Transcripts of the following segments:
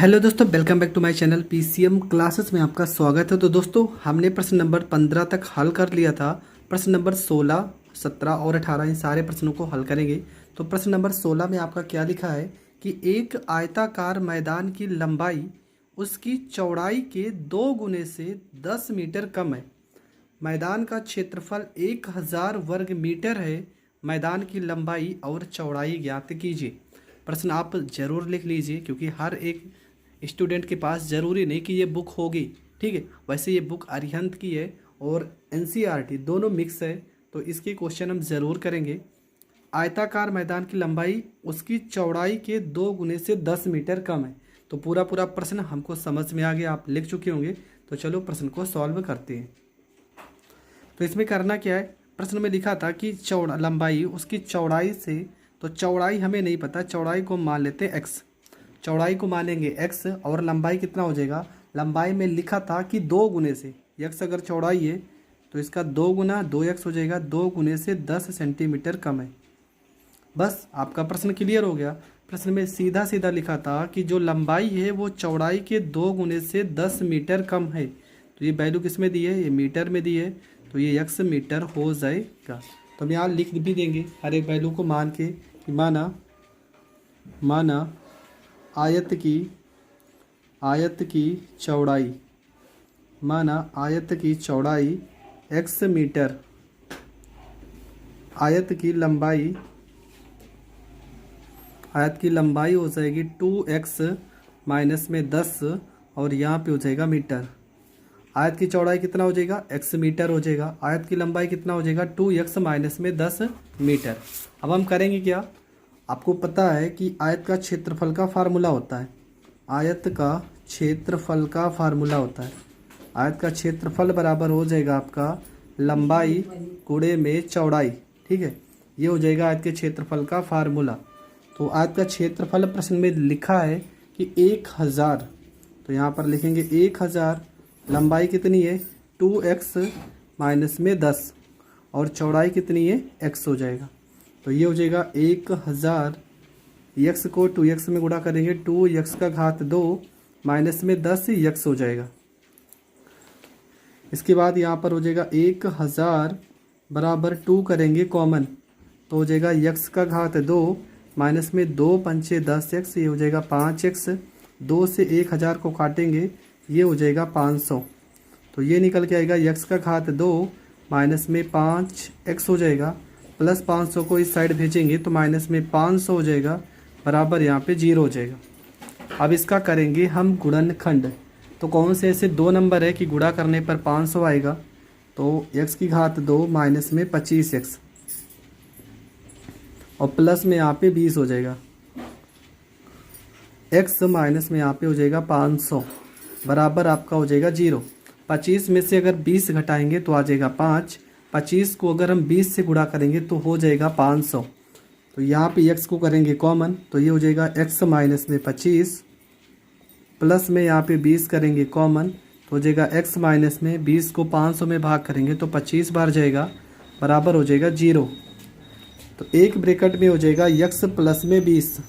Hello दोस्तों, welcome back to my channel PCM classes में आपका स्वागत है। तो दोस्तों, हमने प्रश्न नंबर 15 तक हल कर लिया था। प्रश्न नंबर 16, 17 और 18 इन सारे प्रश्नों को हल करेंगे। तो प्रश्न नंबर 16 में आपका क्या लिखा है कि एक आयताकार मैदान की लंबाई उसकी चौड़ाई के 2 गुने से 10 मीटर कम है। मैदान का क्षेत्रफल 1000 वर्ग मीटर है। मैदान की लंबाई और चौड़ाई ज्ञात कीजिए। प्रश्न आप ज़रूर लिख लीजिए, क्योंकि हर एक स्टूडेंट के पास ज़रूरी नहीं कि ये बुक होगी, ठीक है। वैसे ये बुक अरिहंत की है और एनसीईआरटी दोनों मिक्स है, तो इसके क्वेश्चन हम ज़रूर करेंगे। आयताकार मैदान की लंबाई उसकी चौड़ाई के 2 गुने से 10 मीटर कम है। तो पूरा प्रश्न हमको समझ में आ गया, आप लिख चुके होंगे। तो चलो प्रश्न को सॉल्व करते हैं। तो इसमें करना क्या है, प्रश्न में लिखा था कि लंबाई उसकी चौड़ाई से, तो चौड़ाई हमें नहीं पता, चौड़ाई को मान लेते हैं x। चौड़ाई को मानेंगे x और लंबाई कितना हो जाएगा। लंबाई में लिखा था कि 2 गुने से, x अगर चौड़ाई है तो इसका 2 गुना 2x हो जाएगा। 2 गुने से 10 सेंटीमीटर कम है। बस आपका प्रश्न क्लियर हो गया। प्रश्न में सीधा सीधा लिखा था कि जो लंबाई है वो चौड़ाई के 2 गुने से 10 मीटर कम है। तो ये वैल्यू किस में दी है, ये मीटर में दी है, तो ये x मीटर हो जाएगा। तो हम यहाँ लिख भी देंगे हर एक वैल्यू को मान के कि माना आयत की चौड़ाई, माना आयत की चौड़ाई x मीटर, आयत की लंबाई हो जाएगी 2x माइनस में 10 और यहाँ पे हो जाएगा मीटर। आयत की चौड़ाई कितना हो जाएगा, x मीटर हो जाएगा। आयत की लंबाई कितना हो जाएगा, 2x माइनस में 10 मीटर। अब हम करेंगे क्या, आपको पता है कि आयत का क्षेत्रफल का फार्मूला होता है। आयत का क्षेत्रफल का फार्मूला होता है। आयत का क्षेत्रफल बराबर हो जाएगा आपका लंबाई गुणे में चौड़ाई, ठीक है। ये हो जाएगा आयत के क्षेत्रफल का फार्मूला। तो आयत का क्षेत्रफल प्रश्न में लिखा है कि 1000, तो यहाँ पर लिखेंगे 1000। लंबाई कितनी है, 2x माइनस में 10 और चौड़ाई कितनी है, x हो जाएगा। तो ये हो जाएगा 1000। x को 2x में गुणा करेंगे, 2x का घात 2 माइनस में 10 x हो जाएगा। इसके बाद यहाँ पर हो जाएगा 1000 बराबर 2 करेंगे कॉमन, तो हो जाएगा x का घात 2 माइनस में 2 पंचे 10x, ये हो जाएगा 5x। 2 से 1000 को काटेंगे, ये हो जाएगा 500। तो ये निकल के आएगा x का घात 2 माइनस में 5x हो जाएगा, प्लस 500 को इस साइड भेजेंगे तो माइनस में 500 हो जाएगा, बराबर यहाँ पे 0 हो जाएगा। अब इसका करेंगे हम गुणनखंड। तो कौन से ऐसे 2 नंबर है कि गुणा करने पर 500 आएगा। तो x की घात 2 माइनस में 25x और प्लस में यहाँ पे 20 हो जाएगा। x माइनस में यहाँ पे हो जाएगा 500, बराबर आपका हो जाएगा 0। 25 में से अगर 20 घटाएंगे तो आ जाएगा 5। 25 को अगर हम 20 से गुणा करेंगे तो हो जाएगा 500। तो यहाँ पे x को करेंगे कॉमन, तो ये हो जाएगा x माइनस में 25, प्लस में यहाँ पे 20 करेंगे कॉमन, तो हो जाएगा x माइनस में 20 को 500 में भाग करेंगे तो 25 बार जाएगा, बराबर हो जाएगा 0। तो एक ब्रैकेट में हो जाएगा x प्लस में 20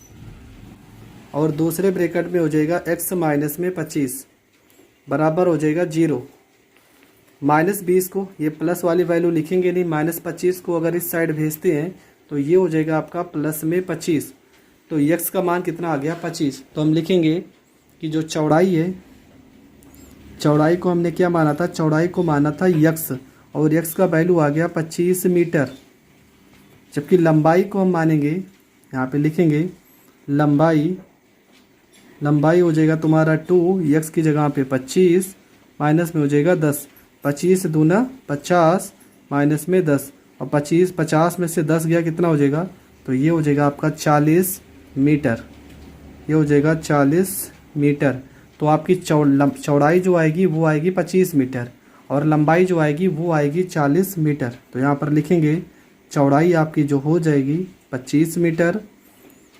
और दूसरे ब्रैकेट में हो जाएगा x माइनस में 25, बराबर हो जाएगा 0। माइनस 20 को ये प्लस वाली वैल्यू लिखेंगे नहीं, माइनस 25 को अगर इस साइड भेजते हैं तो ये हो जाएगा आपका प्लस में 25। तो x का मान कितना आ गया, 25। तो हम लिखेंगे कि जो चौड़ाई है, चौड़ाई को हमने क्या माना था, चौड़ाई को माना था x और x का वैल्यू आ गया 25 मीटर। जबकि लंबाई को हम मानेंगे, यहाँ पे लिखेंगे लंबाई हो जाएगा तुम्हारा 2, x की जगह पे 25 माइनस में हो जाएगा 10। 25 दूना 50 माइनस में 10 और 50 में से 10 गया, कितना हो जाएगा, तो ये हो जाएगा आपका 40 मीटर। ये हो जाएगा 40 मीटर। तो आपकी चौड़ाई जो आएगी वो आएगी 25 मीटर और लंबाई जो आएगी वो आएगी 40 मीटर। तो यहाँ पर लिखेंगे चौड़ाई आपकी जो हो जाएगी 25 मीटर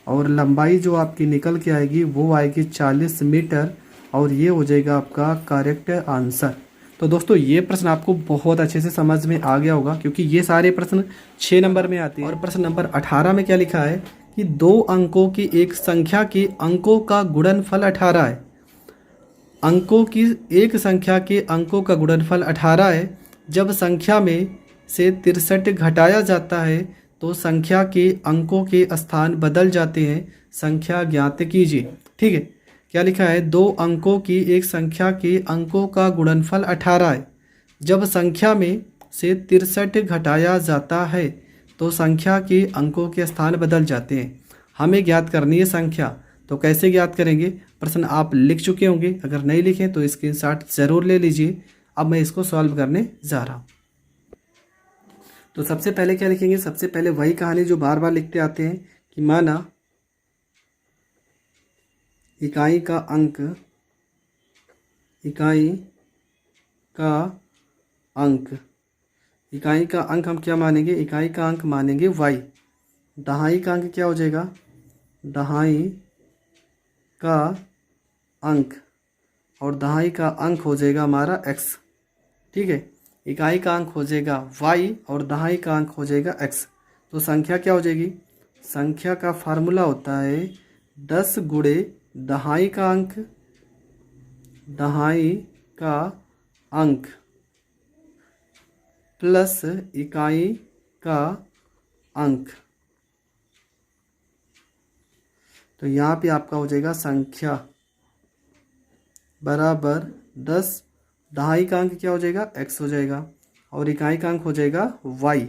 और लंबाई जो आपकी निकल के आएगी वो आएगी 40 मीटर और ये हो जाएगा आपका करेक्ट आंसर। तो दोस्तों ये प्रश्न आपको बहुत अच्छे से समझ में आ गया होगा, क्योंकि ये सारे प्रश्न 6 नंबर में आते हैं। और प्रश्न नंबर 18 में क्या लिखा है कि दो अंकों की एक संख्या के अंकों का गुणनफल 18 है। अंकों की एक संख्या के अंकों का गुणनफल 18 है। जब संख्या में से 63 घटाया जाता है तो संख्या के अंकों के स्थान बदल जाते हैं। संख्या ज्ञात कीजिए। ठीक है, क्या लिखा है? दो अंकों की एक संख्या के अंकों का गुणनफल 18 है। जब संख्या में से 63 घटाया जाता है तो संख्या के अंकों के स्थान बदल जाते हैं। हमें ज्ञात करनी है संख्या, तो कैसे ज्ञात करेंगे? प्रश्न आप लिख चुके होंगे, अगर नहीं लिखे तो स्क्रीनशॉट ज़रूर ले लीजिए। अब मैं इसको सॉल्व करने जा रहा हूँ। तो सबसे पहले क्या लिखेंगे? सबसे पहले वही कहानी जो बार बार लिखते आते हैं कि माना इकाई का अंक इकाई का अंक हम क्या मानेंगे? इकाई का अंक मानेंगे y। दहाई का अंक क्या हो जाएगा? दहाई का अंक, और दहाई का अंक हो जाएगा हमारा x। ठीक है, इकाई का अंक हो जाएगा y और दहाई का अंक हो जाएगा x। तो संख्या क्या हो जाएगी? संख्या का फार्मूला होता है 10 गुणे दहाई का अंक प्लस इकाई का अंक। तो यहाँ पे आपका हो जाएगा संख्या बराबर 10, दहाई का अंक क्या हो जाएगा? x हो जाएगा, और इकाई का अंक हो जाएगा y।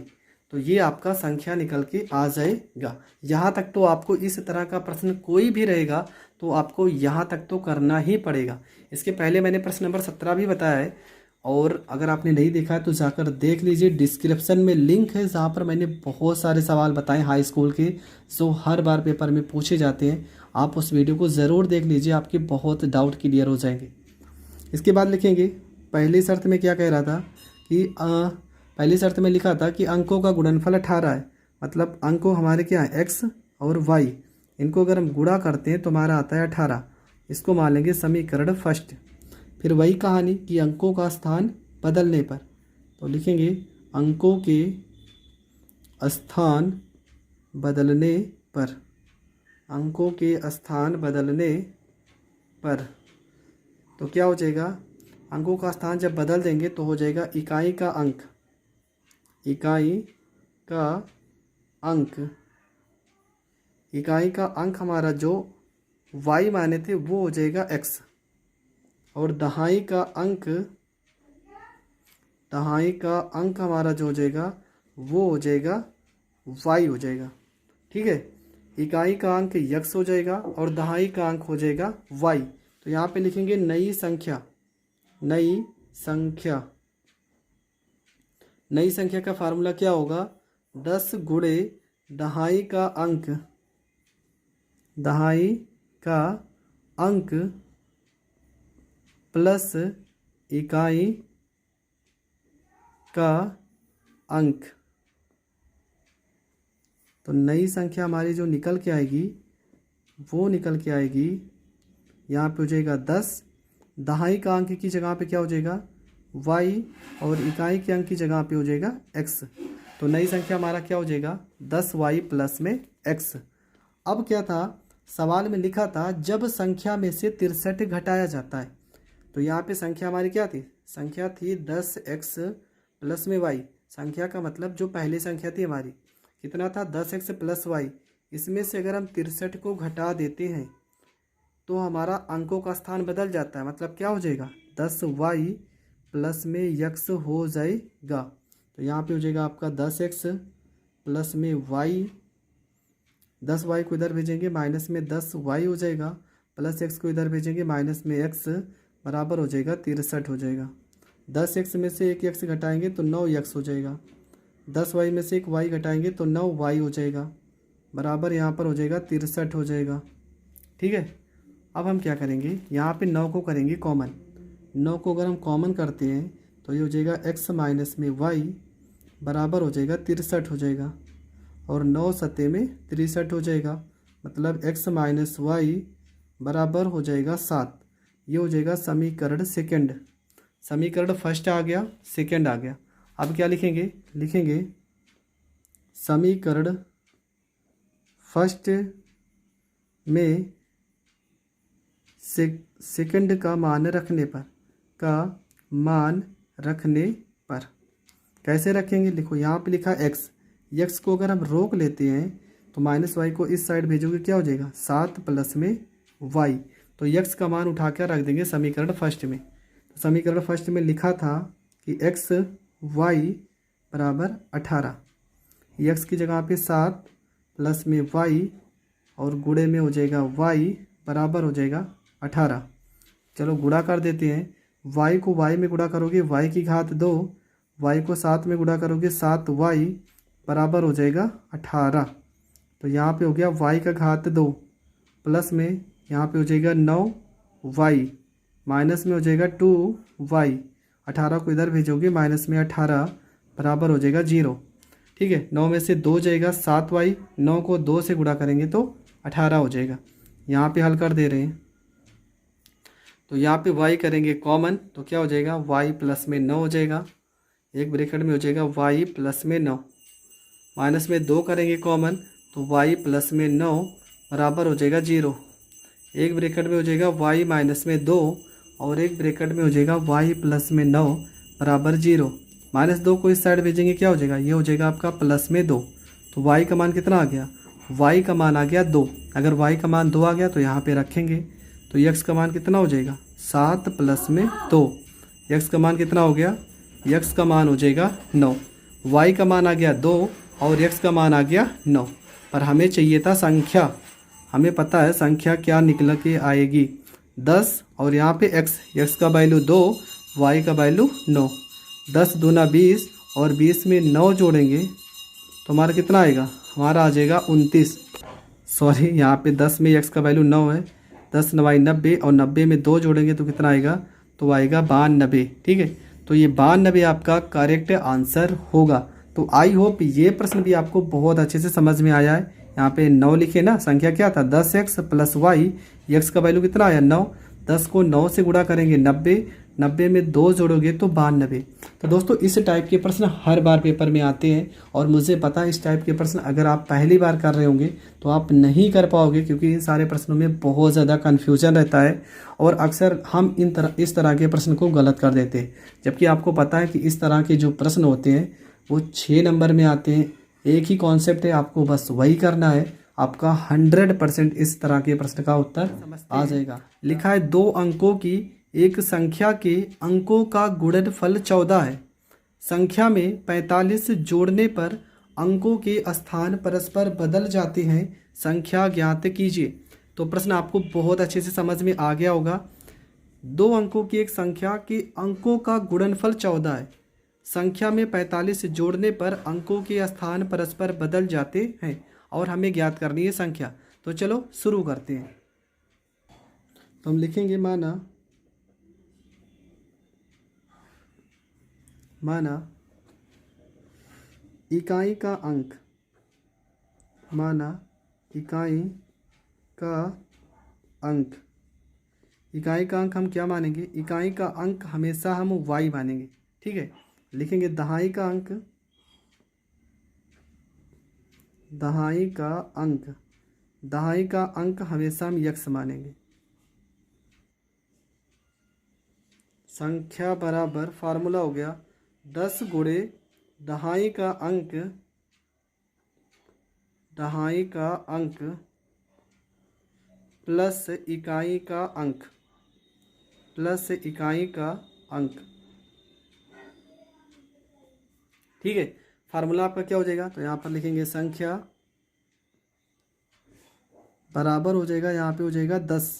तो ये आपका संख्या निकल के आ जाएगा। यहाँ तक तो आपको इस तरह का प्रश्न कोई भी रहेगा तो आपको यहाँ तक तो करना ही पड़ेगा। इसके पहले मैंने प्रश्न नंबर 17 भी बताया है, और अगर आपने नहीं देखा है तो जाकर देख लीजिए। डिस्क्रिप्शन में लिंक है जहाँ पर मैंने बहुत सारे सवाल बताए हाई स्कूल के, जो हर बार पेपर में पूछे जाते हैं। आप उस वीडियो को ज़रूर देख लीजिए, आपके बहुत डाउट क्लियर हो जाएंगे। इसके बाद लिखेंगे पहली शर्त में क्या कह रहा था कि पहली शर्त में लिखा था कि अंकों का गुणनफल 18 है। मतलब अंकों हमारे क्या है? x और y। इनको अगर हम गुणा करते हैं तो हमारा आता है 18। इसको मान लेंगे समीकरण फर्स्ट। फिर वही कहानी कि अंकों का स्थान बदलने पर, तो लिखेंगे अंकों के स्थान बदलने पर। अंकों के स्थान बदलने पर तो क्या हो जाएगा? अंकों का स्थान जब बदल देंगे तो हो जाएगा इकाई का अंक इकाई का अंक हमारा जो y माने थे वो हो जाएगा x, और दहाई का अंक हमारा जो हो जाएगा वो हो जाएगा y हो जाएगा। ठीक है, इकाई का अंक x हो जाएगा और दहाई का अंक हो जाएगा y। तो यहाँ पे लिखेंगे नई संख्या का फार्मूला क्या होगा? 10 गुणे दहाई का अंक प्लस इकाई का अंक। तो नई संख्या हमारी जो निकल के आएगी वो निकल के आएगी यहाँ पे हो जाएगा 10। दहाई का अंक की जगह पे क्या हो जाएगा? y, और इकाई के अंक की जगह पे हो जाएगा x। तो नई संख्या हमारा क्या हो जाएगा? 10y प्लस में x। अब क्या था? सवाल में लिखा था जब संख्या में से 63 घटाया जाता है। तो यहाँ पे संख्या हमारी क्या थी? संख्या थी 10x प्लस में y। संख्या का मतलब जो पहली संख्या थी हमारी कितना था? 10x plus y। इसमें से अगर हम 63 को घटा देते हैं तो हमारा अंकों का स्थान बदल जाता है। मतलब क्या हो जाएगा? 10y प्लस में x हो जाएगा। तो यहाँ पे हो जाएगा आपका 10x प्लस में y। 10y को इधर भेजेंगे माइनस में 10y हो जाएगा, प्लस x को इधर भेजेंगे माइनस में x, बराबर हो जाएगा 63 हो जाएगा। 10x में से एक x घटाएंगे तो 9x हो जाएगा। 10y में से एक y घटाएंगे तो 9y हो जाएगा, बराबर यहाँ पर हो जाएगा 63 हो जाएगा। ठीक है, अब हम क्या करेंगे? यहाँ पे 9 को करेंगे कॉमन। 9 को अगर हम कॉमन करते हैं तो ये हो जाएगा x माइनस में y बराबर हो जाएगा 63 हो जाएगा, और 9 सत्ते में 63 हो जाएगा। मतलब x माइनस y बराबर हो जाएगा 7। ये हो जाएगा समीकरण सेकंड। समीकरण फर्स्ट आ गया, सेकंड आ गया। अब क्या लिखेंगे? लिखेंगे समीकरण फर्स्ट में सेकंड का मान रखने पर कैसे रखेंगे? लिखो यहाँ पे लिखा एक्स, एक्स को अगर हम रोक लेते हैं तो माइनस वाई को इस साइड भेजोगे, क्या हो जाएगा 7 प्लस में वाई। तो एक्स का मान उठा कर रख देंगे समीकरण फर्स्ट में। तो समीकरण फर्स्ट में लिखा था कि एक्स वाई बराबर 18, एक्स की जगह पे 7 प्लस में वाई और गुणे में हो जाएगा वाई बराबर हो जाएगा 18। चलो गुणा कर देते हैं, वाई को वाई में गुणा करोगे वाई की घात 2, वाई को 7 में गुणा करोगे 7 वाई बराबर हो जाएगा 18। तो यहाँ पे हो गया वाई का घात 2 प्लस में यहाँ पे हो जाएगा 9 वाई माइनस में हो जाएगा 2 वाई। 18 को इधर भेजोगे माइनस में 18 बराबर हो जाएगा 0। ठीक है, 9 में से 2 जाएगा 7 वाई, 9 को 2 से गुणा करेंगे तो 18 हो जाएगा। यहाँ पे हल कर दे रहे हैं तो यहाँ पे y करेंगे कॉमन तो क्या हो जाएगा y प्लस में 9 हो जाएगा, एक ब्रैकेट में हो जाएगा y प्लस में 9, माइनस में 2 करेंगे कॉमन तो y प्लस में 9 बराबर हो जाएगा 0, एक ब्रैकेट में हो जाएगा y माइनस में 2 और एक ब्रैकेट में हो जाएगा y प्लस में 9 बराबर 0। माइनस 2 को इस साइड भेजेंगे, क्या हो जाएगा, ये हो जाएगा आपका प्लस में 2। तो y का मान कितना आ गया, y का मान आ गया 2। अगर y का मान 2 आ गया तो यहाँ पे रखेंगे तो x का मान कितना हो जाएगा 7 प्लस में 2, x का मान कितना हो गया, x का मान हो जाएगा 9, y का मान आ गया 2 और x का मान आ गया 9। पर हमें चाहिए था संख्या, हमें पता है संख्या क्या निकल के आएगी 10 और यहाँ पे x का वैल्यू 2, y का वैल्यू 9। 10 दूना 20 और 20 में 9 जोड़ेंगे तो हमारा कितना आएगा, हमारा आ जाएगा 29। सॉरी, यहाँ पे 10 में x का वैल्यू 9 है, 10 9 90 और 90 में 2 जोड़ेंगे तो कितना आएगा, तो आएगा 92। ठीक है, तो ये 92 आपका करेक्ट आंसर होगा। तो आई होप ये प्रश्न भी आपको बहुत अच्छे से समझ में आया है। यहाँ पे 9 लिखे ना, संख्या क्या था 10x प्लस वाई, x का वैल्यू कितना आया 9, 10 को 9 से गुणा करेंगे 90, 90 में 2 जोड़ोगे तो 92। तो दोस्तों इस टाइप के प्रश्न हर बार पेपर में आते हैं और मुझे पता है इस टाइप के प्रश्न अगर आप पहली बार कर रहे होंगे तो आप नहीं कर पाओगे, क्योंकि इन सारे प्रश्नों में बहुत ज़्यादा कन्फ्यूजन रहता है और अक्सर हम इस तरह के प्रश्न को गलत कर देते हैं। जबकि आपको पता है कि इस तरह के जो प्रश्न होते हैं वो 6 नंबर में आते हैं, एक ही कॉन्सेप्ट है, आपको बस वही करना है, आपका 100% इस तरह के प्रश्न का उत्तर आ जाएगा। लिखा है 2 अंकों की एक संख्या के अंकों का गुणनफल 14 है, संख्या में 45 जोड़ने पर अंकों के स्थान परस्पर बदल जाते हैं, संख्या ज्ञात कीजिए। तो प्रश्न आपको बहुत अच्छे से समझ में आ गया होगा। 2 अंकों की एक संख्या के अंकों का गुणनफल 14 है, संख्या में 45 जोड़ने पर अंकों के स्थान परस्पर बदल जाते हैं और हमें ज्ञात करनी है संख्या। तो चलो शुरू करते हैं। तो हम लिखेंगे माना इकाई का अंक, माना इकाई का अंक, इकाई का अंक हम क्या मानेंगे, इकाई का अंक हमेशा हम y मानेंगे। ठीक है, लिखेंगे दहाई का अंक, दहाई का अंक, दहाई का अंक हमेशा हम x मानेंगे। संख्या बराबर फार्मूला हो गया 10 गुणे दहाई का अंक, दहाई का अंक प्लस इकाई का अंक, प्लस इकाई का अंक। ठीक है, फार्मूला आपका क्या हो जाएगा, तो यहाँ पर लिखेंगे संख्या बराबर हो जाएगा, यहाँ पे हो जाएगा 10,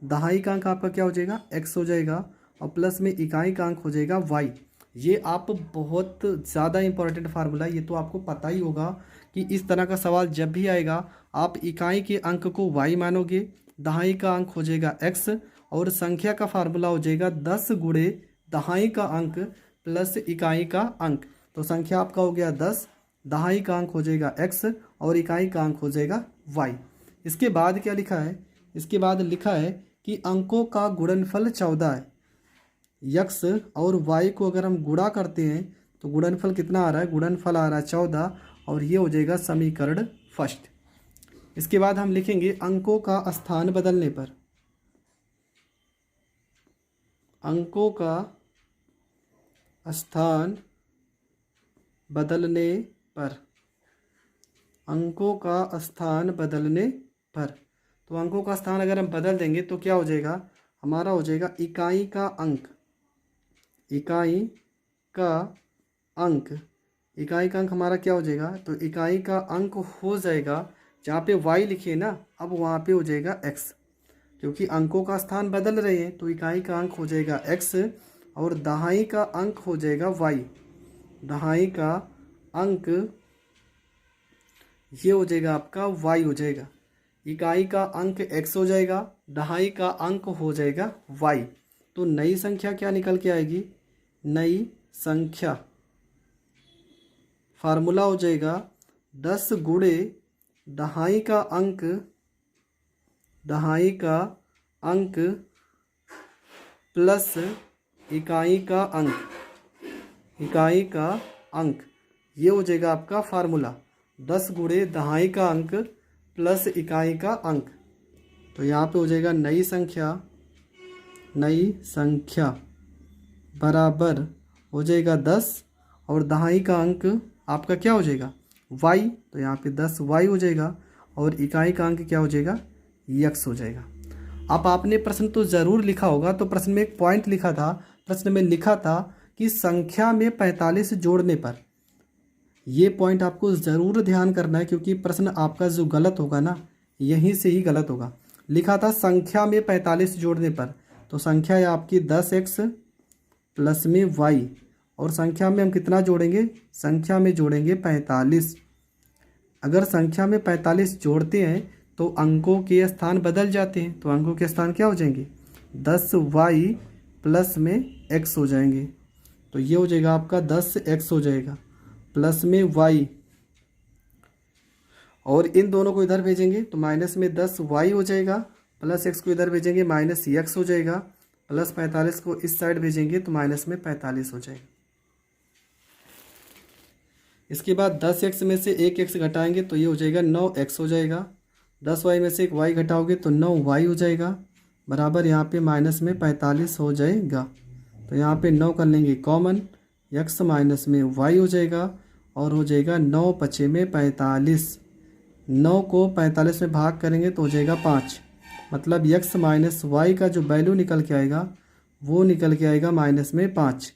दहाई का अंक आपका क्या हो जाएगा x हो जाएगा और प्लस में इकाई का अंक हो जाएगा y। ये आप बहुत ज़्यादा इंपॉर्टेंट फार्मूला, ये तो आपको पता ही होगा कि इस तरह का सवाल जब भी आएगा आप इकाई के अंक को y मानोगे, दहाई का अंक हो जाएगा x और संख्या का फार्मूला हो जाएगा 10 गुणे दहाई का अंक प्लस इकाई का अंक। तो संख्या आपका हो गया 10, दहाई का अंक हो जाएगा x और इकाई का अंक हो जाएगा y। इसके बाद क्या लिखा है, इसके बाद लिखा है कि अंकों का गुणनफल 14 है, x और y को अगर हम गुणा करते हैं तो गुणनफल कितना आ रहा है, गुणनफल आ रहा है 14 और ये हो जाएगा समीकरण फर्स्ट। इसके बाद हम लिखेंगे अंकों का स्थान बदलने पर। अंकों का स्थान बदलने पर। अंकों का स्थान बदलने पर। तो अंकों का स्थान अगर हम बदल देंगे तो क्या हो जाएगा, हमारा हो जाएगा इकाई का अंक। इकाई का अंक। इकाई का अंक हमारा क्या हो जाएगा, तो इकाई का अंक हो जाएगा, जहाँ पे y लिखे ना अब वहाँ पे हो जाएगा x, क्योंकि अंकों का स्थान बदल रहे हैं। तो इकाई का अंक हो जाएगा x और दहाई का अंक हो जाएगा y। दहाई का अंक ये हो जाएगा आपका y हो जाएगा। इकाई का अंक x हो जाएगा, दहाई का अंक हो जाएगा y। तो नई संख्या क्या निकल के आएगी, नई संख्या फार्मूला हो जाएगा 10 गुणे दहाई का अंक, दहाई का अंक प्लस इकाई का अंक, इकाई का अंक। ये हो जाएगा आपका फार्मूला 10 गुणे दहाई का अंक प्लस इकाई का अंक। तो यहाँ पे हो जाएगा नई संख्या, नई संख्या बराबर हो जाएगा 10 और दहाई का अंक आपका क्या हो जाएगा y। तो यहाँ पे 10y हो जाएगा और इकाई का अंक क्या हो जाएगा x हो जाएगा। अब आपने प्रश्न तो ज़रूर लिखा होगा, तो प्रश्न में एक पॉइंट लिखा था, प्रश्न में लिखा था कि संख्या में 45 जोड़ने पर। ये पॉइंट आपको ज़रूर ध्यान करना है, क्योंकि प्रश्न आपका जो गलत होगा ना यहीं से ही गलत होगा। लिखा था संख्या में 45 जोड़ने पर, तो संख्या है आपकी 10x प्लस में y और संख्या में हम कितना जोड़ेंगे, संख्या में जोड़ेंगे 45। अगर संख्या में 45 जोड़ते हैं तो अंकों के स्थान बदल जाते हैं। तो अंकों के स्थान क्या हो जाएंगे, 10y प्लस में x हो जाएंगे। तो ये हो जाएगा आपका 10x हो जाएगा प्लस में y, और इन दोनों को इधर भेजेंगे तो माइनस में 10y हो जाएगा, प्लस x को इधर भेजेंगे माइनस x हो जाएगा, प्लस 45 को इस साइड भेजेंगे तो माइनस में 45 हो जाएगा। इसके बाद 10x में से 1x घटाएंगे तो ये हो जाएगा 9x हो जाएगा। 10y में से एक y घटाओगे तो 9y हो जाएगा, बराबर यहाँ पे माइनस में 45 हो जाएगा। तो यहाँ पे 9 कर लेंगे कॉमन, x माइनस में y हो जाएगा और हो जाएगा 9 पचे में 45। 9 को 45 में भाग करेंगे तो हो जाएगा 5, मतलब x माइनस वाई का जो वैल्यू निकल के आएगा वो निकल के आएगा माइनस में 5।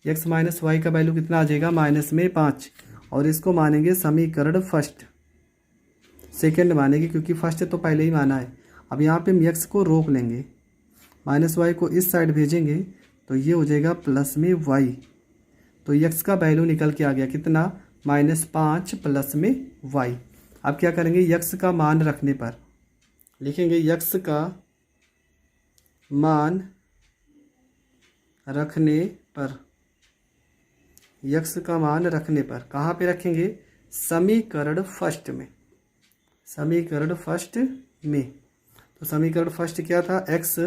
x माइनस वाई का वैल्यू कितना आ जाएगा, माइनस में 5। और इसको मानेंगे समीकरण फर्स्ट, सेकंड मानेंगे क्योंकि फर्स्ट तो पहले ही माना है। अब यहाँ पे हम x को रोक लेंगे, माइनस वाई को इस साइड भेजेंगे तो ये हो जाएगा प्लस में y। तो x का वैल्यू निकल के आ गया कितना, -5 प्लस में y। अब क्या करेंगे, x का मान रखने पर लिखेंगे, x का मान रखने पर, x का मान रखने पर कहाँ पे रखेंगे, समीकरण फर्स्ट में, समीकरण फर्स्ट में। तो समीकरण फर्स्ट क्या था, x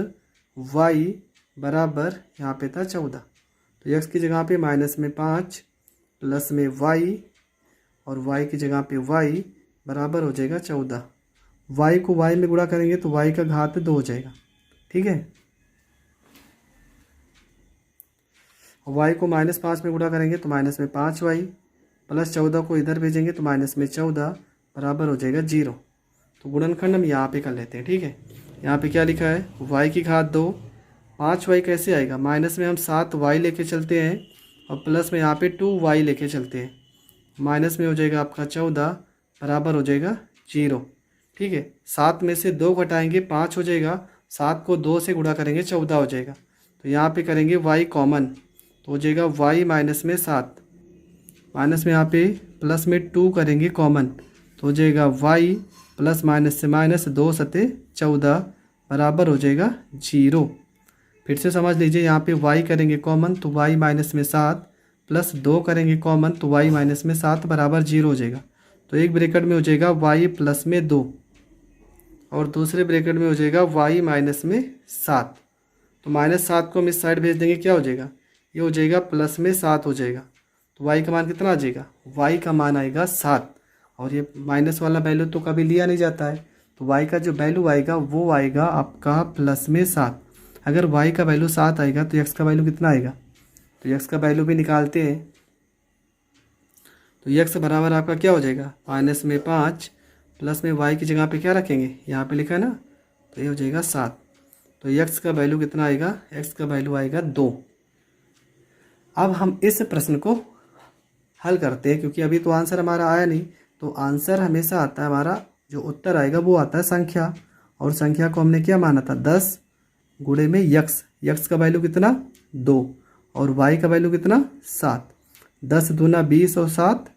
y बराबर यहाँ पे था 14। तो x की जगह पे माइनस में 5 प्लस में y और y की जगह पे y बराबर हो जाएगा 14। y को y में गुणा करेंगे तो y का घात 2 हो जाएगा, ठीक है। y को -5 में गुणा करेंगे तो माइनस में 5y प्लस 14 को इधर भेजेंगे तो माइनस में 14 बराबर हो जाएगा 0। तो गुणनखंड हम यहाँ पे कर लेते हैं, ठीक है। यहाँ पे क्या लिखा है, y की घात 2, 5y कैसे आएगा, माइनस में हम 7y लेके चलते हैं और प्लस में यहाँ पे 2y लेके चलते हैं, माइनस में हो जाएगा आपका 14 बराबर हो जाएगा 0, ठीक है। 7 में से 2 घटाएंगे 5 हो जाएगा, 7 को 2 से गुणा करेंगे 14 हो जाएगा। तो यहाँ पे करेंगे y कॉमन तो हो जाएगा y माइनस में 7, माइनस में यहाँ पे प्लस में 2 करेंगे कॉमन तो हो जाएगा y प्लस माइनस से माइनस 2 सते 14 बराबर हो जाएगा 0। फिर से समझ लीजिए, यहाँ पे y करेंगे कॉमन तो y माइनस में 7 प्लस 2 करेंगे कॉमन तो y माइनस में 7 बराबर 0 हो जाएगा। तो एक ब्रैकेट में हो जाएगा y प्लस में 2 और दूसरे ब्रैकेट में हो जाएगा y माइनस में 7। तो -7 को हम इस साइड भेज देंगे, क्या हो जाएगा, ये हो जाएगा प्लस में 7 हो जाएगा। तो y का मान कितना आ जाएगा, y का मान आएगा 7 और ये माइनस वाला वैल्यू तो कभी लिया नहीं जाता है, तो y का जो वैल्यू आएगा वो आएगा आपका प्लस में 7। अगर y का वैल्यू 7 आएगा तो x का वैल्यू कितना आएगा, तो x का वैल्यू भी निकालते हैं। तो x बराबर आपका क्या हो जाएगा, माइनस में 5 प्लस में y की जगह पे क्या रखेंगे, यहाँ पे लिखा है ना, तो ये हो जाएगा 7। तो x का वैल्यू कितना आएगा, x का वैल्यू आएगा 2। अब हम इस प्रश्न को हल करते हैं, क्योंकि अभी तो आंसर हमारा आया नहीं। तो आंसर हमेशा आता है, हमारा जो उत्तर आएगा वो आता है संख्या, और संख्या को हमने क्या माना था, 10 गुणे में यक्स। यक्स का वैल्यू कितना 2 और y का वैल्यू कितना 7। 10 दूना 20 और 7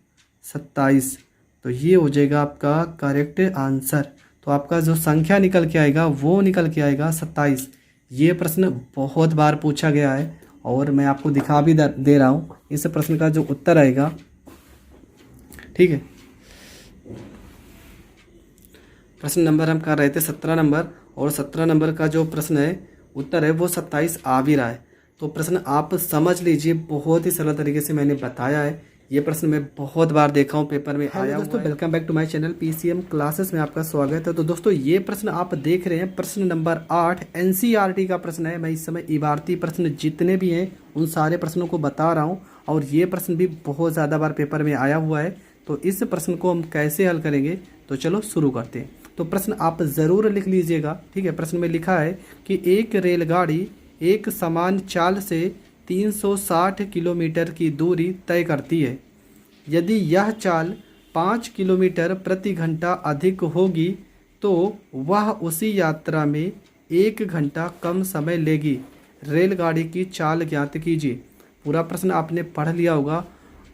27। तो ये हो जाएगा आपका करेक्ट आंसर। तो आपका जो संख्या निकल के आएगा वो निकल के आएगा 27। ये प्रश्न बहुत बार पूछा गया है और मैं आपको दिखा भी दे रहा हूँ इस प्रश्न का जो उत्तर आएगा, ठीक है। प्रश्न नंबर हम कर रहे थे 17 नंबर, और 17 नंबर का जो प्रश्न है उत्तर है वो 27 आ भी रहा है। तो प्रश्न आप समझ लीजिए, बहुत ही सरल तरीके से मैंने बताया है। ये प्रश्न मैं बहुत बार देखा हूँ, पेपर में आया हुआ दोस्तों। Welcome back to my channel PCM classes में आपका स्वागत है। तो दोस्तों ये प्रश्न आप देख रहे हैं, प्रश्न नंबर 8 एनसीईआरटी का प्रश्न है। मैं इस समय इबारती प्रश्न जितने भी हैं उन सारे प्रश्नों को बता रहा हूँ, और ये प्रश्न भी बहुत ज़्यादा बार पेपर में आया हुआ है। तो इस प्रश्न को हम कैसे हल करेंगे, तो चलो शुरू करते हैं। तो प्रश्न आप ज़रूर लिख लीजिएगा, ठीक है। प्रश्न में लिखा है कि एक रेलगाड़ी एक समान चाल से 360 किलोमीटर की दूरी तय करती है। यदि यह चाल 5 किलोमीटर प्रति घंटा अधिक होगी तो वह उसी यात्रा में 1 घंटा कम समय लेगी। रेलगाड़ी की चाल ज्ञात कीजिए। पूरा प्रश्न आपने पढ़ लिया होगा,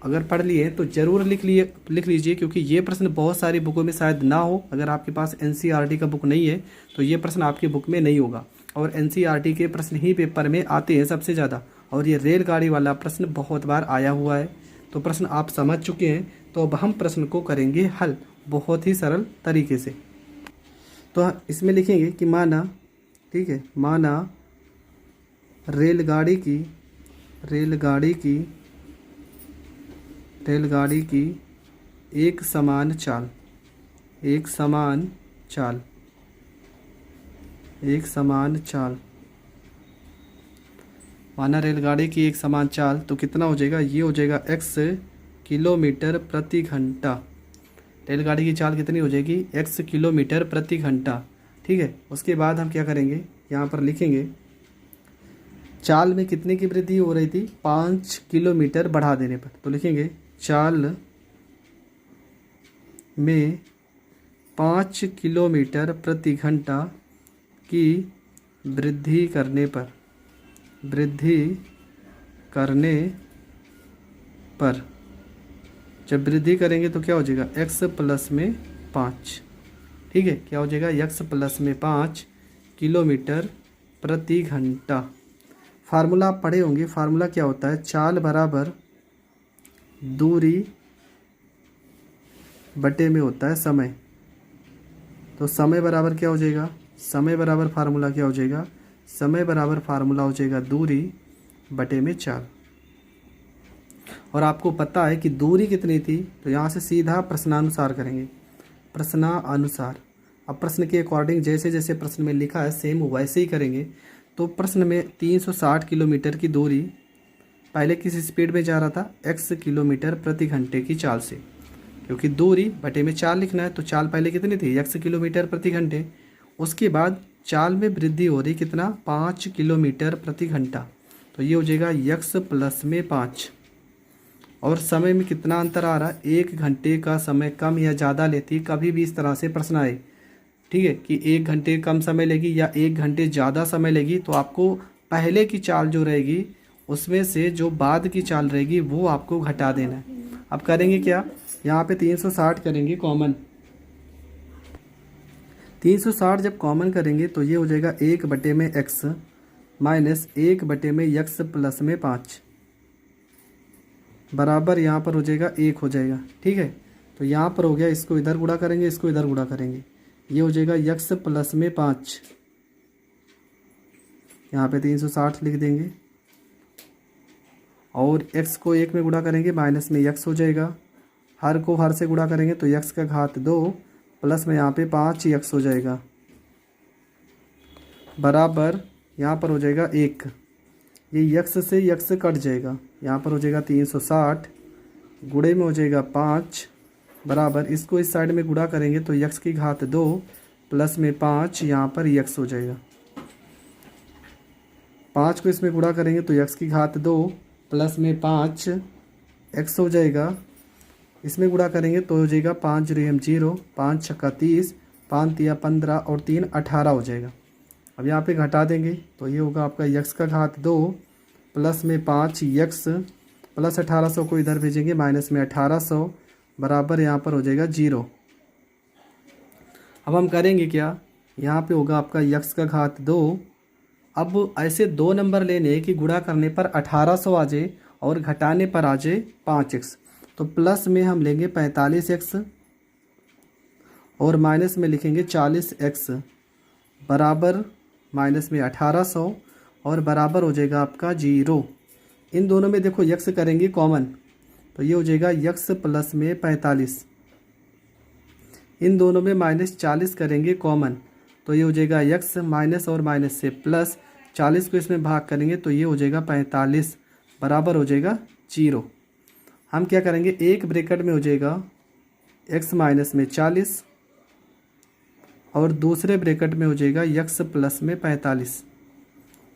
अगर पढ़ लिए तो ज़रूर लिख लीजिए, क्योंकि ये प्रश्न बहुत सारी बुकों में शायद ना हो। अगर आपके पास एनसीईआरटी का बुक नहीं है तो ये प्रश्न आपकी बुक में नहीं होगा, और एनसीईआरटी के प्रश्न ही पेपर में आते हैं सबसे ज़्यादा, और ये रेलगाड़ी वाला प्रश्न बहुत बार आया हुआ है। तो प्रश्न आप समझ चुके हैं, तो अब हम प्रश्न को करेंगे हल बहुत ही सरल तरीके से। तो इसमें लिखेंगे कि माना, ठीक है, माना रेलगाड़ी की एक समान चाल माना रेलगाड़ी की एक समान चाल, तो कितना हो जाएगा, ये हो जाएगा x किलोमीटर प्रति घंटा। रेलगाड़ी की चाल कितनी हो जाएगी, x किलोमीटर प्रति घंटा, ठीक है। उसके बाद हम क्या करेंगे, यहाँ पर लिखेंगे चाल में कितने की वृद्धि हो रही थी, 5 किलोमीटर बढ़ा देने पर। तो लिखेंगे चाल में 5 किलोमीटर प्रति घंटा की वृद्धि करने पर जब वृद्धि करेंगे तो क्या हो जाएगा, x प्लस में 5, ठीक है। क्या हो जाएगा, x प्लस में 5 किलोमीटर प्रति घंटा। फार्मूला आप पढ़े होंगे, फार्मूला क्या होता है, चाल बराबर दूरी बटे में होता है समय। तो समय बराबर क्या हो जाएगा, समय बराबर फार्मूला क्या हो जाएगा, समय बराबर फार्मूला हो जाएगा दूरी बटे में चाल। और आपको पता है कि दूरी कितनी थी, तो यहाँ से सीधा प्रश्नानुसार करेंगे, प्रश्नानुसार। अब प्रश्न के अकॉर्डिंग जैसे जैसे प्रश्न में लिखा है सेम वैसे ही करेंगे। तो प्रश्न में 360 किलोमीटर की दूरी पहले किस स्पीड में जा रहा था, x किलोमीटर प्रति घंटे की चाल से, क्योंकि दूरी बटे में चाल लिखना है। तो चाल पहले कितनी थी, x किलोमीटर प्रति घंटे। उसके बाद चाल में वृद्धि हो रही कितना, 5 किलोमीटर प्रति घंटा। तो ये हो जाएगा x प्लस में 5, और समय में कितना अंतर आ रहा है, 1 घंटे का समय कम या ज़्यादा लेती। कभी भी इस तरह से प्रश्न आए, ठीक है, कि 1 घंटे कम समय लेगी या 1 घंटे ज़्यादा समय लेगी, तो आपको पहले की चाल जो रहेगी उसमें से जो बाद की चाल रहेगी वो आपको घटा देना है। अब करेंगे क्या, यहाँ पे 360 करेंगे कॉमन। 360 जब कॉमन करेंगे तो ये हो जाएगा 1 बटे में x माइनस 1 बटे में x प्लस में 5 बराबर यहाँ पर हो जाएगा 1 हो जाएगा, ठीक है। तो यहाँ पर हो गया, इसको इधर गुणा करेंगे, इसको इधर गुणा करेंगे, ये हो जाएगा x प्लस में 5। यहाँ पे 360 लिख देंगे, और x को 1 में गुणा करेंगे, माइनस में x हो जाएगा, हर को हर से गुणा करेंगे तो यक्स का घात 2 प्लस में यहाँ पे 5 यक्स हो जाएगा बराबर यहाँ पर हो जाएगा 1। ये यक्स से यक्स कट जाएगा, यहाँ पर हो जाएगा 360 गुणे में हो जाएगा 5 बराबर इसको इस साइड में गुणा करेंगे तो यक्स की घात 2 प्लस में 5 यहाँ पर यक्स हो जाएगा। 5 को इसमें गुणा करेंगे तो यक्स की घात 2 प्लस में 5 एक्स हो जाएगा। इसमें गुणा करेंगे तो हो जाएगा 5 जीरो 0, 5 छक्का 30, 5 तिया 15 और 3 18 हो जाएगा। अब यहाँ पे घटा देंगे तो ये होगा आपका यक्स का घात 2 प्लस में 5 यक्स प्लस 1800 को इधर भेजेंगे माइनस में 1800 बराबर यहाँ पर हो जाएगा 0। अब हम करेंगे क्या, यहाँ पे होगा आपका यक्स का घात 2। अब ऐसे 2 नंबर लेने कि गुणा करने पर 1800 आ जाए और घटाने पर आ जाए 5x। तो प्लस में हम लेंगे 45x और माइनस में लिखेंगे 40x बराबर माइनस में 1800 और बराबर हो जाएगा आपका 0। इन दोनों में देखो यक्स करेंगे कॉमन तो ये हो जाएगा यक्स प्लस में 45। इन दोनों में माइनस 40 करेंगे कॉमन तो ये हो जाएगा यक्स माइनस और माइनस से प्लस 40 को इसमें भाग करेंगे तो ये हो जाएगा 45 बराबर हो जाएगा 0। हम क्या करेंगे, एक ब्रैकेट में हो जाएगा x माइनस में 40 और दूसरे ब्रैकेट में हो जाएगा यक्स प्लस में 45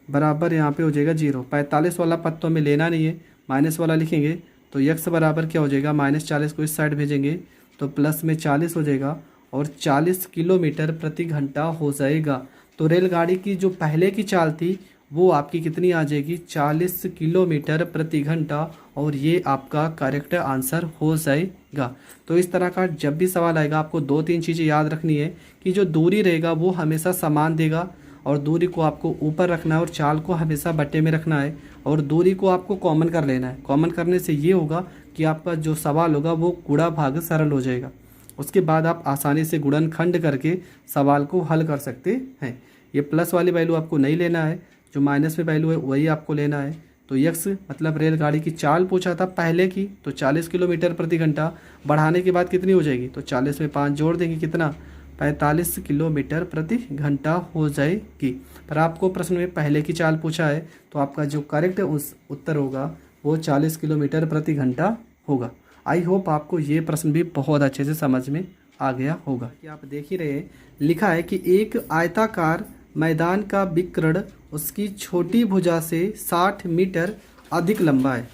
बराबर यहाँ पे हो जाएगा 0। 45 वाला पद तो हमें लेना नहीं है, माइनस वाला लिखेंगे तो यक्स बराबर क्या हो जाएगा, माइनस 40 को इस साइड भेजेंगे तो प्लस में 40 हो जाएगा और 40 किलोमीटर प्रति घंटा हो जाएगा। तो रेलगाड़ी की जो पहले की चाल थी वो आपकी कितनी आ जाएगी, 40 किलोमीटर प्रति घंटा और ये आपका करेक्ट आंसर हो जाएगा। तो इस तरह का जब भी सवाल आएगा आपको 2-3 चीज़ें याद रखनी है कि जो दूरी रहेगा वो हमेशा समान देगा और दूरी को आपको ऊपर रखना है और चाल को हमेशा बट्टे में रखना है और दूरी को आपको कॉमन कर लेना है। कॉमन करने से ये होगा कि आपका जो सवाल होगा वो गुणा भाग सरल हो जाएगा। उसके बाद आप आसानी से गुणनखंड करके सवाल को हल कर सकते हैं। ये प्लस वाली वैल्यू आपको नहीं लेना है, जो माइनस में वैल्यू है वही आपको लेना है। तो यक्स मतलब रेलगाड़ी की चाल पूछा था पहले की तो 40 किलोमीटर प्रति घंटा, बढ़ाने के बाद कितनी हो जाएगी तो 40 में 5 जोड़ देंगे कितना 45 किलोमीटर प्रति घंटा हो जाएगी। पर आपको प्रश्न में पहले की चाल पूछा है तो आपका जो करेक्ट उस उत्तर होगा वो 40 किलोमीटर प्रति घंटा होगा। आई होप आपको ये प्रश्न भी बहुत अच्छे से समझ में आ गया होगा। कि आप देख ही रहे हैं, लिखा है कि एक आयताकार मैदान का विकर्ण उसकी छोटी भुजा से 60 मीटर अधिक लंबा है।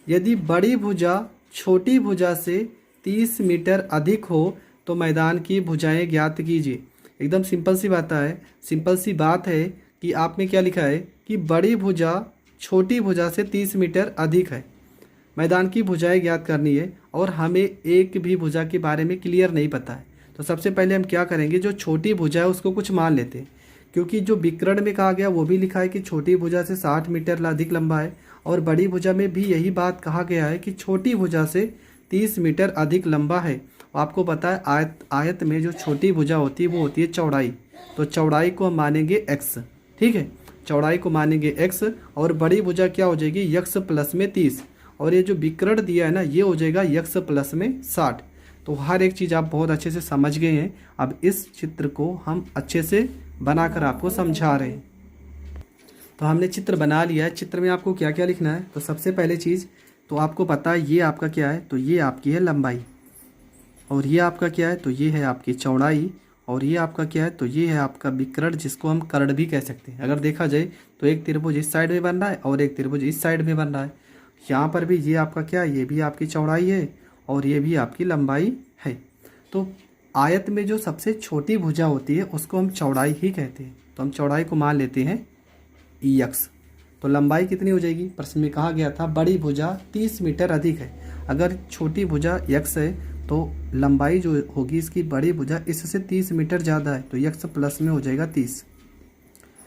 यदि बड़ी भुजा छोटी भुजा से 30 मीटर अधिक हो तो मैदान की भुजाएं ज्ञात कीजिए। एकदम सिंपल सी बात है कि आप में क्या लिखा है कि बड़ी भुजा छोटी भुजा से 30 मीटर अधिक है, मैदान की भुजाएं ज्ञात करनी है और हमें एक भी भुजा के बारे में क्लियर नहीं पता है। तो सबसे पहले हम क्या करेंगे, जो छोटी भुजा है उसको कुछ मान लेते हैं, क्योंकि जो विकर्ण में कहा गया वो भी लिखा है कि छोटी भुजा से 60 मीटर अधिक लंबा है और बड़ी भुजा में भी यही बात कहा गया है कि छोटी भुजा से 30 मीटर अधिक लंबा है। आपको पता है आयत में जो छोटी भुजा होती है वो होती है चौड़ाई, तो चौड़ाई को हम मानेंगे x। ठीक है, चौड़ाई को मानेंगे x और बड़ी भुजा क्या हो जाएगी यक्स प्लस में 30 और ये जो विकर्ण दिया है ना ये हो जाएगा यक्स प्लस में 60। तो हर एक चीज़ आप बहुत अच्छे से समझ गए हैं। अब इस चित्र को हम अच्छे से बनाकर आपको समझा रहे हैं। तो हमने चित्र बना लिया है। चित्र में आपको क्या क्या लिखना है, तो सबसे पहले चीज़ तो आपको पता है ये आपका क्या है, तो ये आपकी है लंबाई और ये आपका क्या है, तो ये है आपकी चौड़ाई और ये आपका क्या है, तो ये है आपका विकर्ण जिसको हम कर्ण भी कह सकते हैं। अगर देखा जाए तो एक त्रिभुज इस साइड में बन रहा है और एक त्रिभुज इस साइड में बन रहा है। यहाँ पर भी ये आपका क्या है, ये भी आपकी चौड़ाई है और ये भी आपकी लंबाई है। तो आयत में जो सबसे छोटी भुजा होती है उसको हम चौड़ाई ही कहते हैं। तो हम चौड़ाई को मान लेते हैं यक्स। तो लंबाई कितनी हो जाएगी, प्रश्न में कहा गया था बड़ी भुजा 30 मीटर अधिक है। अगर छोटी भुजा यक्स है तो लंबाई जो होगी इसकी बड़ी भुजा इससे 30 मीटर ज़्यादा है, तो यक्स प्लस में हो जाएगा 30।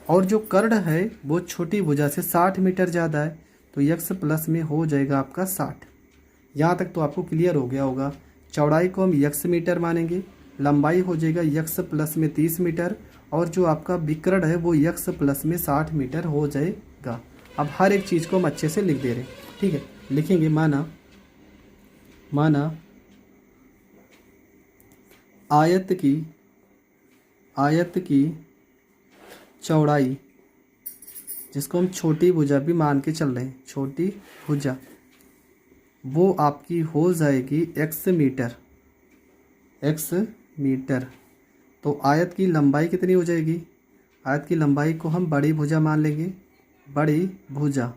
और जो कर्ण है वो छोटी भुजा से 60 मीटर ज़्यादा है, तो यक्स प्लस में हो जाएगा आपका 60। यहाँ तक तो आपको क्लियर हो गया होगा। चौड़ाई को हम यक्स मीटर मानेंगे, लंबाई हो जाएगा यक्स प्लस में 30 मीटर और जो आपका विकर्ण है वो यक्स प्लस में 60 मीटर हो जाएगा। अब हर एक चीज़ को हम अच्छे से लिख दे रहे हैं। ठीक है, लिखेंगे माना आयत की चौड़ाई, जिसको हम छोटी भुजा भी मान के चल रहे हैं, छोटी भुजा, वो आपकी हो जाएगी x मीटर। तो आयत की लंबाई कितनी हो जाएगी? आयत की लंबाई को हम बड़ी भुजा मान लेंगे, बड़ी भुजा।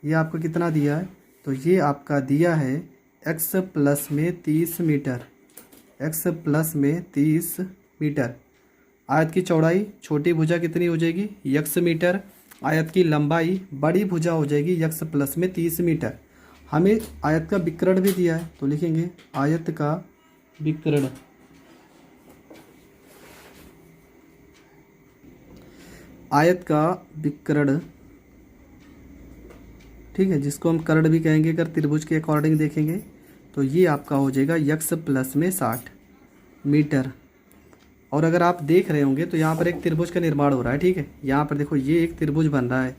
ये आपको कितना दिया है? तो ये आपका दिया है x प्लस में 30 मीटर, x प्लस में 30 मीटर। आयत की चौड़ाई छोटी भुजा कितनी हो जाएगी? x metre. आयत की लंबाई बड़ी भुजा हो जाएगी x प्लस में 30 मीटर। हमें आयत का विकर्ण भी दिया है, तो लिखेंगे आयत का विकर्ण। आयत का विकर्ण, ठीक है, जिसको हम कर्ण भी कहेंगे अगर त्रिभुज के अकॉर्डिंग देखेंगे। तो ये आपका हो जाएगा x प्लस में 60 मीटर। और अगर आप देख रहे होंगे तो यहाँ पर एक त्रिभुज का निर्माण हो रहा है, ठीक है। यहाँ पर देखो ये एक त्रिभुज बन रहा है,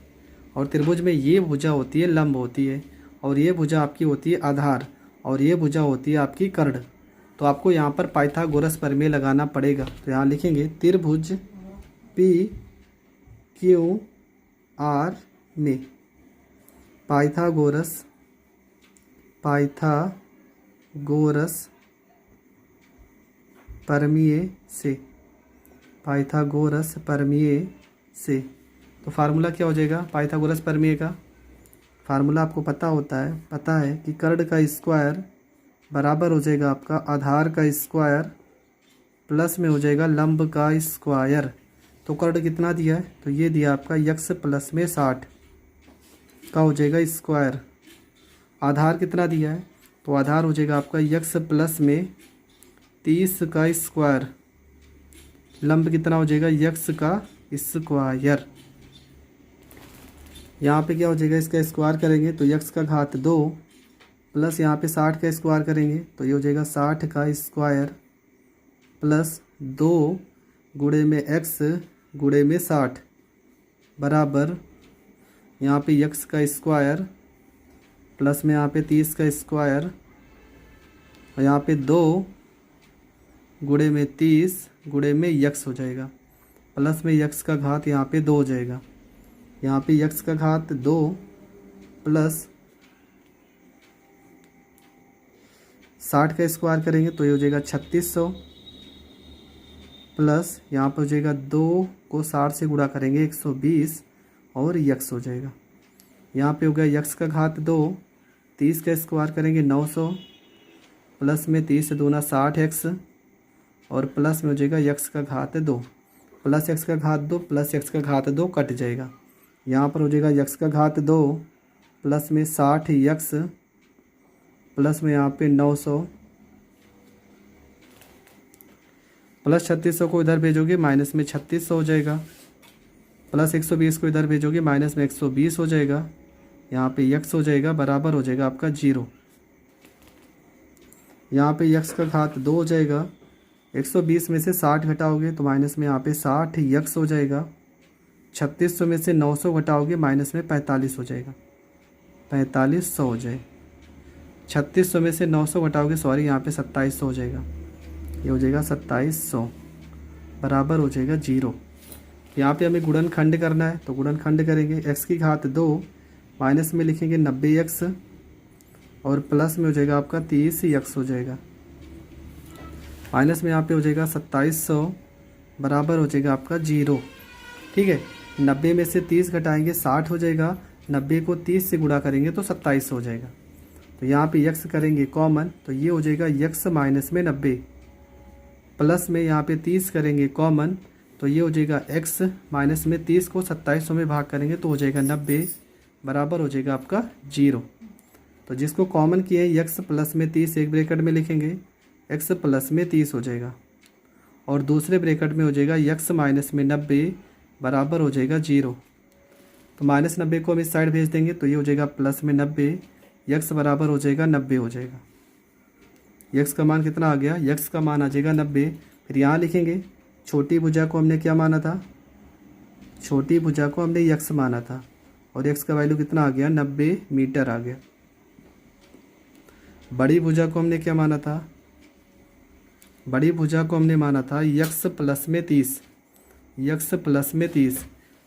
और त्रिभुज में ये भुजा होती है लंब होती है, और ये भुजा आपकी होती है आधार, और ये भुजा होती है आपकी कर्ण। तो आपको यहाँ पर पाइथागोरस प्रमेय लगाना पड़ेगा। तो यहाँ लिखेंगे त्रिभुज पी क्यू आर में पाइथागोरस प्रमेय से तो फार्मूला क्या हो जाएगा पाइथागोरस प्रमेय का? फार्मूला आपको पता है कि कर्ण का स्क्वायर बराबर हो जाएगा आपका आधार का स्क्वायर प्लस में हो जाएगा लंब का स्क्वायर। तो कर्ण कितना दिया है? तो ये दिया आपका x प्लस में 60 का हो जाएगा स्क्वायर। आधार कितना दिया है? तो आधार हो जाएगा आपका x प्लस में 30 का स्क्वायर। लंब कितना हो जाएगा? x का स्क्वायर। यहाँ पे क्या हो जाएगा? इसका स्क्वायर करेंगे तो x का घात 2 प्लस यहाँ पे 60 का स्क्वायर करेंगे तो ये हो जाएगा 60 का स्क्वायर प्लस 2 गुणे में x गुणे में 60 बराबर यहाँ पे x का स्क्वायर प्लस में यहाँ पे 30 का स्क्वायर, और यहाँ पे 2 गुणे में 30 गुणे में x हो जाएगा, प्लस में x का घात यहाँ पे 2 हो जाएगा। यहाँ पे x का घात 2 प्लस 60 का स्क्वायर करेंगे तो ये हो जाएगा 3600 प्लस यहाँ पर हो जाएगा 2 को 60 से गुणा करेंगे 120 और x हो जाएगा। यहाँ पे हो गया x का घात 2, 30 का स्क्वायर करेंगे 900 प्लस में 30 से दूना 60x और प्लस में हो जाएगा x का घात 2 प्लस x का घात 2 प्लस x का घात 2 कट जाएगा। यहाँ पर हो जाएगा x का घात 2 प्लस में 60x प्लस में यहाँ पे 900 प्लस 3600 को इधर भेजोगे माइनस में 3600 हो जाएगा, प्लस 120 को इधर भेजोगे माइनस में 120 हो जाएगा। यहाँ पे x हो जाएगा बराबर हो जाएगा आपका 0। यहाँ पे x का घात 2 हो जाएगा, 120 में से 60 घटाओगे तो माइनस में यहाँ पे 60x हो जाएगा। 3600 में से 900 घटाओगे माइनस में 45 हो जाएगा, 4500 हो जाए। 3600 में से 900 घटाओगे सॉरी यहाँ पे 2700 हो जाएगा, ये हो जाएगा 2700 बराबर हो जाएगा 0। यहाँ पे हमें गुणनखंड करना है तो गुणनखंड करेंगे, x की घात 2 माइनस में लिखेंगे 90x और प्लस में हो जाएगा आपका 30x हो जाएगा, माइनस में यहाँ पे हो जाएगा 2700 बराबर हो जाएगा आपका 0। ठीक है, 90 में से 30 घटाएंगे 60 हो जाएगा, 90 को 30 से गुणा करेंगे तो 2700 हो जाएगा। तो यहाँ पे x करेंगे कॉमन तो ये हो जाएगा x माइनस में 90 प्लस में यहाँ पे 30 करेंगे कॉमन तो ये हो जाएगा x माइनस में 30 को 2700 में भाग करेंगे तो हो जाएगा 90 बराबर हो जाएगा आपका 0। तो जिसको कॉमन किए x प्लस में 30 एक ब्रैकेट में लिखेंगे x प्लस में 30 हो जाएगा और दूसरे ब्रैकेट में हो जाएगा x माइनस में 90 बराबर हो जाएगा 0। तो माइनस 90 को हम इस साइड भेज देंगे तो ये हो जाएगा प्लस में 90, x बराबर हो जाएगा 90 हो जाएगा। x का मान कितना आ गया? x का मान आ जाएगा 90। फिर यहाँ लिखेंगे छोटी भुजा को हमने क्या माना था? छोटी भुजा को हमने x माना था और x का वैल्यू कितना आ गया? 90 मीटर आ गया। बड़ी भुजा को हमने क्या माना था? बड़ी भुजा को हमने माना था यक्स प्लस में 30, यक्स प्लस में 30,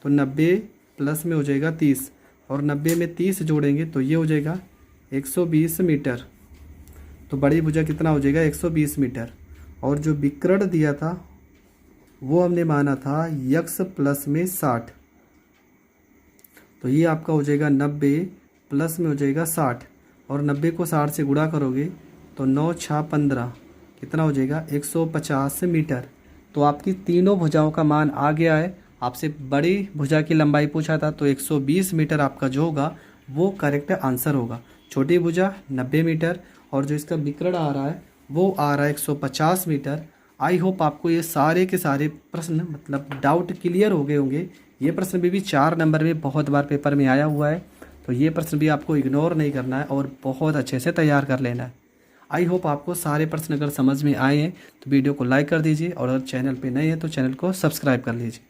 तो 90 प्लस में हो जाएगा 30 और 90 में 30 जोड़ेंगे तो ये हो जाएगा 120 मीटर। तो बड़ी भुजा कितना हो जाएगा 120 मीटर। और जो विकर्ण दिया था वो हमने माना था यक्स प्लस में 60, तो ये आपका हो जाएगा 90 प्लस में हो जाएगा 60 और 90 को 60 से गुणा करोगे तो 9 6 15 कितना हो जाएगा 150 मीटर। तो आपकी तीनों भुजाओं का मान आ गया है। आपसे बड़ी भुजा की लंबाई पूछा था तो 120 मीटर आपका जो होगा वो करेक्ट आंसर होगा। छोटी भुजा 90 मीटर और जो इसका विकर्ण आ रहा है वो आ रहा है 150 मीटर। आई होप आपको ये सारे के सारे प्रश्न मतलब डाउट क्लियर हो गए होंगे। ये प्रश्न भी 4 नंबर में बहुत बार पेपर में आया हुआ है, तो ये प्रश्न भी आपको इग्नोर नहीं करना है और बहुत अच्छे से तैयार कर लेना है। आई होप आपको सारे प्रश्न अगर समझ में आए हैं तो वीडियो को लाइक कर दीजिए और अगर चैनल पे नए हैं तो चैनल को सब्सक्राइब कर लीजिए।